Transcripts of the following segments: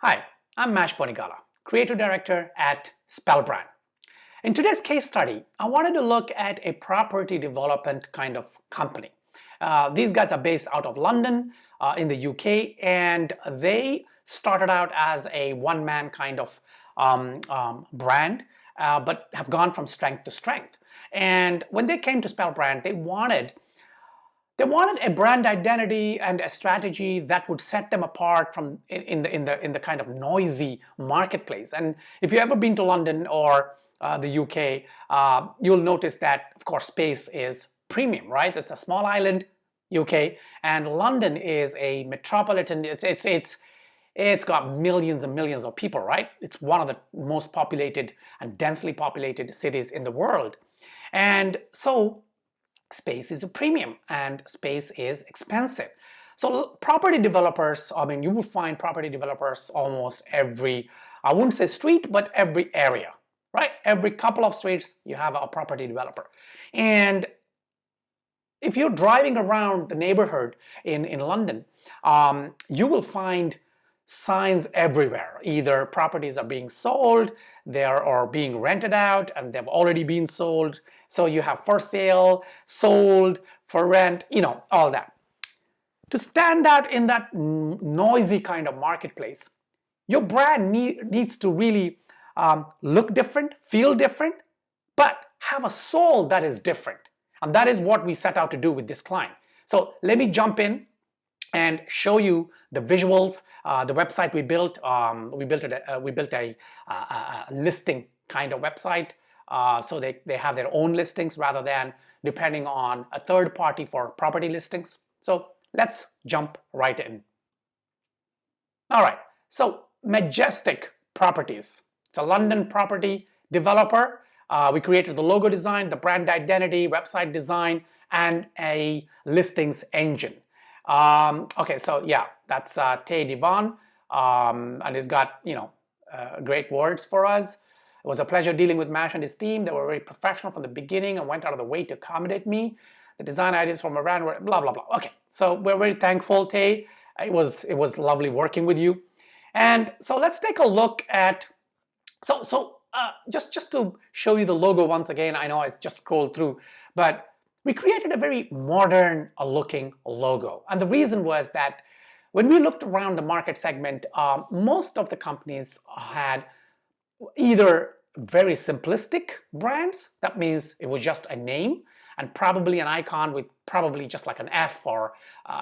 Hi, I'm Mash Bonigala, Creative Director at Spellbrand. In today's case study, I wanted to look at a property development kind of company. These guys are based out of London in the UK, and they started out as a one-man kind of brand, but have gone from strength to strength. And when they came to Spellbrand, they wanted a brand identity and a strategy that would set them apart from in the kind of noisy marketplace. And if you've ever been to London or the UK, you'll notice that, of course, space is premium, right? It's a small island, UK, and London is a metropolitan. It's got millions and millions of people, right? It's one of the most populated and densely populated cities in the world, and so space is a premium and space is expensive. So property developers, I mean, you will find property developers almost every, I wouldn't say street, but every area, right? Every couple of streets you have a property developer. And if you're driving around the neighborhood in London, you will find signs everywhere. Either properties are being sold, they are being rented out, and they've already been sold. So you have for sale, sold, for rent, all that. To stand out in that noisy kind of marketplace, your brand needs to really look different, feel different, but have a soul that is different. And that is what we set out to do with this client. So let me jump in and show you the visuals. The website we built. We built a listing kind of website, so they have their own listings rather than depending on a third party for property listings. So let's jump right in. All right. So Majestic Properties. It's a London property developer. We created the logo design, the brand identity, website design, and a listings engine. Okay, so yeah, that's Tay Divan, and he's got great words for us. It was a pleasure dealing with Mash and his team. They were very professional from the beginning and went out of the way to accommodate me. The design ideas from a brand were blah blah blah. Okay, so we're very thankful, Tay. It was lovely working with you. And so let's take a look at just to show you the logo once again. I know I just scrolled through, but we created a very modern looking logo. And the reason was that when we looked around the market segment, most of the companies had either very simplistic brands, that means it was just a name and probably an icon with probably just like an F or,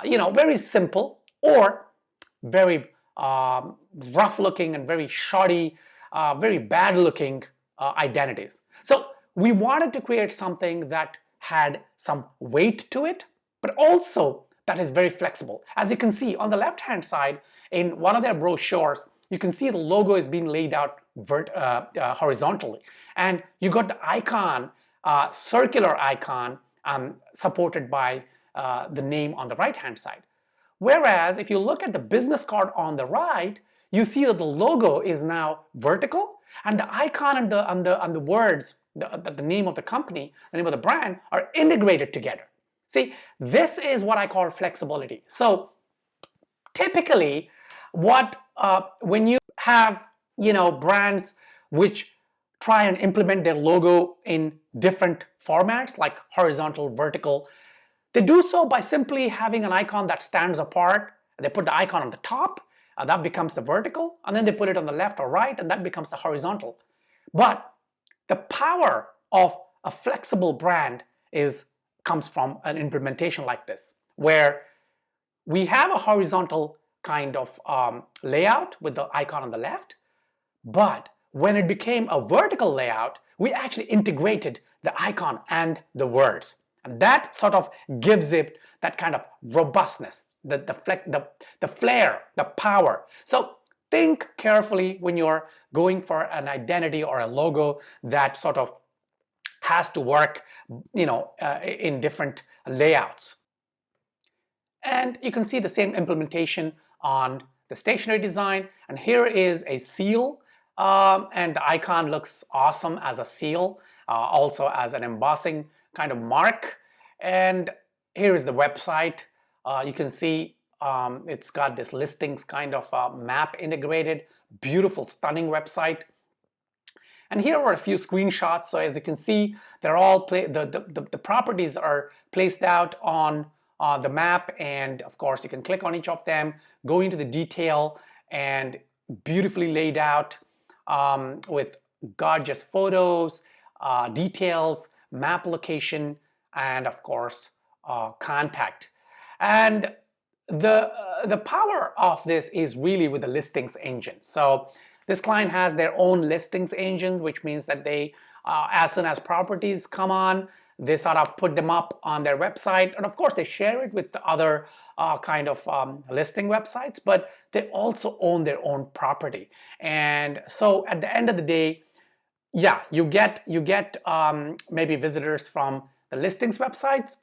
very simple, or very rough looking and very shoddy, very bad looking identities. So we wanted to create something that had some weight to it, but also that is very flexible. As you can see on the left hand side in one of their brochures, you can see the logo is being laid out horizontally, and you got the icon, circular icon, supported by the name on the right hand side. Whereas if you look at the business card on the right, you see that the logo is now vertical, and the icon and the words, the name of the company, the name of the brand, are integrated together. See, this is what I call flexibility. So typically, when you have brands which try and implement their logo in different formats like horizontal, vertical, they do so by simply having an icon that stands apart. They put the icon on the top, that becomes the vertical, and then they put it on the left or right, and that becomes the horizontal. But the power of a flexible brand comes from an implementation like this, where we have a horizontal kind of layout with the icon on the left, but when it became a vertical layout, we actually integrated the icon and the words. And that sort of gives it that kind of robustness, the flair, the power. So think carefully when you're going for an identity or a logo that sort of has to work, in different layouts. And you can see the same implementation on the stationery design. And here is a seal, and the icon looks awesome as a seal, also as an embossing kind of mark. And here is the website. You can see It's got this listings kind of map integrated, beautiful, stunning website. And here are a few screenshots. So as you can see, they're all the properties are placed out on the map, and of course you can click on each of them, go into the detail, and beautifully laid out with gorgeous photos, details, map location, and of course contact. And the power of this is really with the listings engine. So this client has their own listings engine, which means that they, as soon as properties come on, they sort of put them up on their website, and of course they share it with the other kind of listing websites, but they also own their own property. And so at the end of the day, yeah, you get maybe visitors from the listings websites,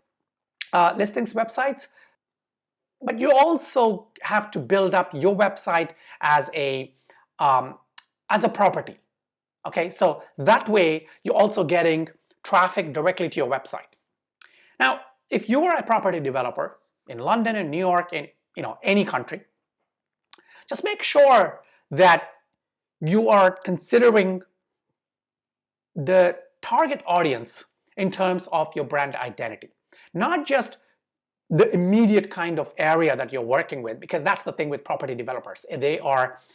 but you also have to build up your website as a property. Okay, so that way you're also getting traffic directly to your website. Now, if you are a property developer in London, in New York, in any country, just make sure that you are considering the target audience in terms of your brand identity, not just the immediate kind of area that you're working with, because that's the thing with property developers. They're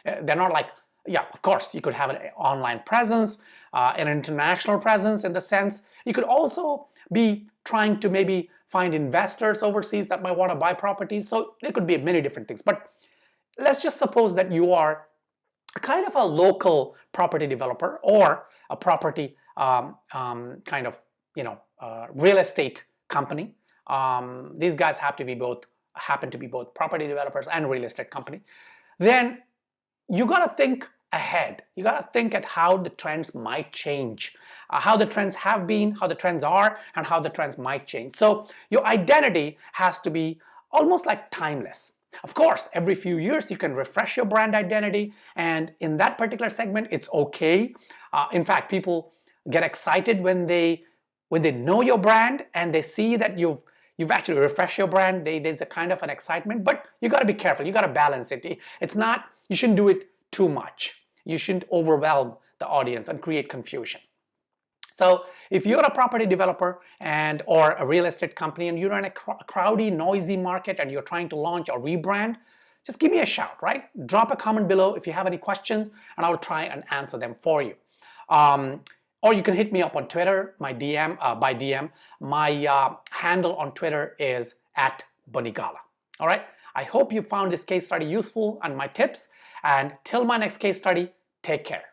not like, yeah, of course you could have an online presence, an international presence in the sense. You could also be trying to maybe find investors overseas that might want to buy properties. So there could be many different things. But let's just suppose that you are kind of a local property developer or a property kind of real estate company. These guys happen to be both property developers and real estate company. Then you got to think ahead. You got to think at how the trends might change, how the trends have been, how the trends are, and how the trends might change. So your identity has to be almost like timeless. Of course, every few years you can refresh your brand identity, and in that particular segment, it's okay. In fact, people get excited when they know your brand and they see that you've actually refreshed your brand. There's a kind of an excitement, but you got to be careful. You got to balance it. You shouldn't do it too much. You shouldn't overwhelm the audience and create confusion. So if you're a property developer or a real estate company and you're in a crowdy, noisy market and you're trying to launch or rebrand, just give me a shout, right? Drop a comment below if you have any questions, and I'll try and answer them for you. Or you can hit me up on Twitter, by DM. My handle on Twitter is @Bunigala. All right. I hope you found this case study useful and my tips. And till my next case study, take care.